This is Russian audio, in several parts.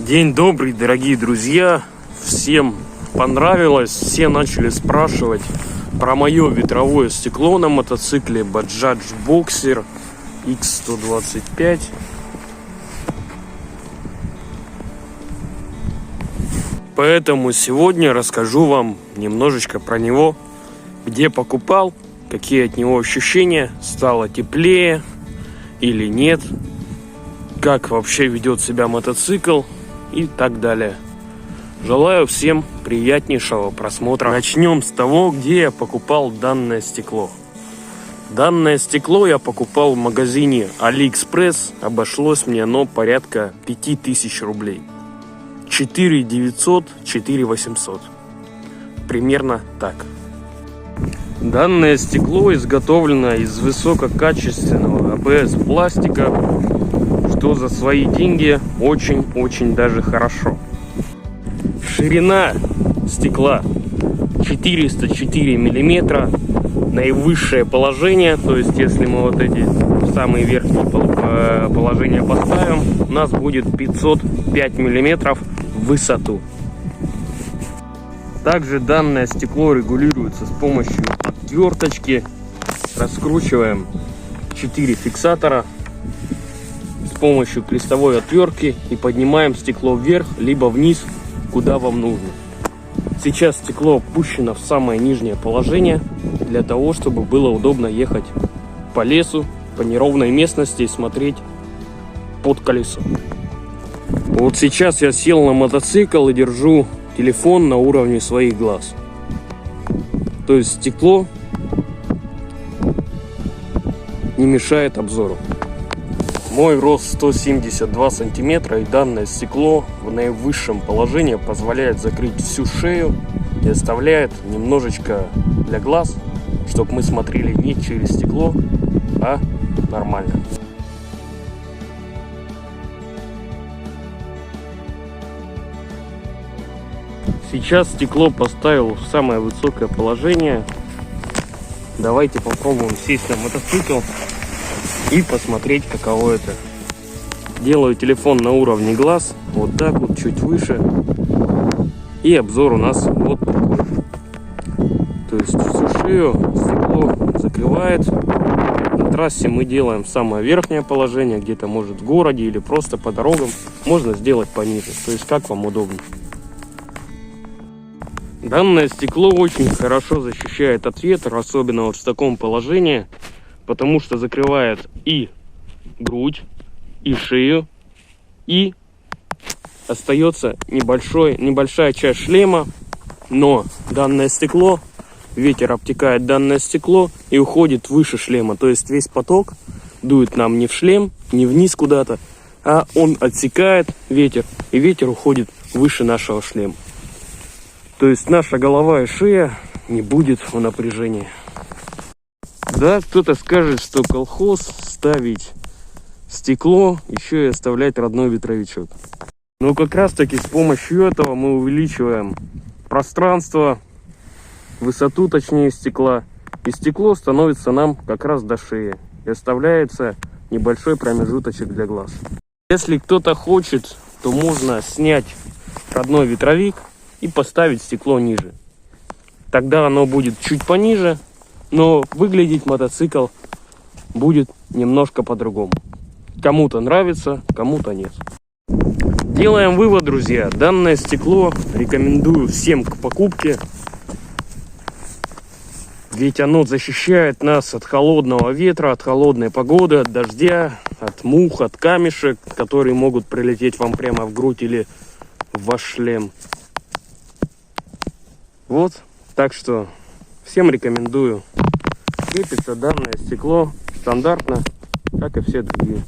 День добрый, дорогие друзья. Всем понравилось, все начали спрашивать про мое ветровое стекло на мотоцикле Bajaj Boxer X125. Поэтому сегодня расскажу вам немножечко про него, где покупал, какие от него ощущения, стало теплее или нет, как вообще ведет себя мотоцикл и так далее. Желаю всем приятнейшего просмотра. Начнем с того, где я покупал данное стекло. Данное стекло я покупал в магазине AliExpress. Обошлось мне оно порядка 5000 рублей. 4900, 4800. Примерно так. Данное стекло изготовлено из высококачественного АБС пластика, что за свои деньги очень даже хорошо. Ширина стекла 404 миллиметра, наивысшее положение, то есть если мы вот эти самые верхние положения поставим, у нас будет 505 миллиметров в высоту. Также данное стекло регулируется с помощью отверточки. Раскручиваем 4 фиксатора с помощью листовой отвертки и поднимаем стекло вверх либо вниз, куда вам нужно. Сейчас стекло опущено в самое нижнее положение для того, чтобы было удобно ехать по лесу, по неровной местности и смотреть под колесо. Вот сейчас я сел на мотоцикл и держу телефон на уровне своих глаз. То есть стекло не мешает обзору. Мой рост 172 сантиметра, и данное стекло в наивысшем положении позволяет закрыть всю шею и оставляет немножечко для глаз, чтобы мы смотрели не через стекло, а нормально. Сейчас стекло поставил в самое высокое положение. Давайте попробуем сесть на мотоцикл и посмотреть, каково это. Делаю телефон на уровне глаз, вот так вот, чуть выше. И обзор у нас вот такой. То есть всю шею стекло закрывает. На трассе мы делаем самое верхнее положение, где-то может в городе или просто по дорогам. Можно сделать пониже, то есть как вам удобно. Данное стекло очень хорошо защищает от ветра, особенно вот в таком положении, потому что закрывает и грудь, и шею, и остается небольшая часть шлема, но данное стекло, ветер обтекает данное стекло и уходит выше шлема, то есть весь поток дует нам не в шлем, не вниз куда-то, а он отсекает ветер, и ветер уходит выше нашего шлема. То есть наша голова и шея не будет в напряжении. Да, кто-то скажет, что колхоз ставить стекло, еще и оставлять родной ветровичок. Но как раз таки с помощью этого мы увеличиваем пространство, высоту точнее стекла. И стекло становится нам как раз до шеи. И оставляется небольшой промежуточек для глаз. Если кто-то хочет, то можно снять родной ветровик и поставить стекло ниже. Тогда оно будет чуть пониже, но выглядеть мотоцикл будет немножко по-другому. Кому-то нравится, кому-то нет. Делаем вывод, друзья. Данное стекло рекомендую всем к покупке. Ведь оно защищает нас от холодного ветра, от холодной погоды, от дождя, от мух, от камешек, которые могут прилететь вам прямо в грудь или в ваш шлем. Вот, так что всем рекомендую. Крепится данное стекло стандартно, как и все другие.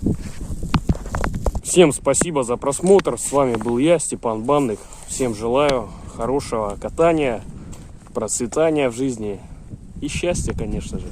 Всем спасибо за просмотр. С вами был я, Степан Банных. Всем желаю хорошего катания, процветания в жизни и счастья, конечно же.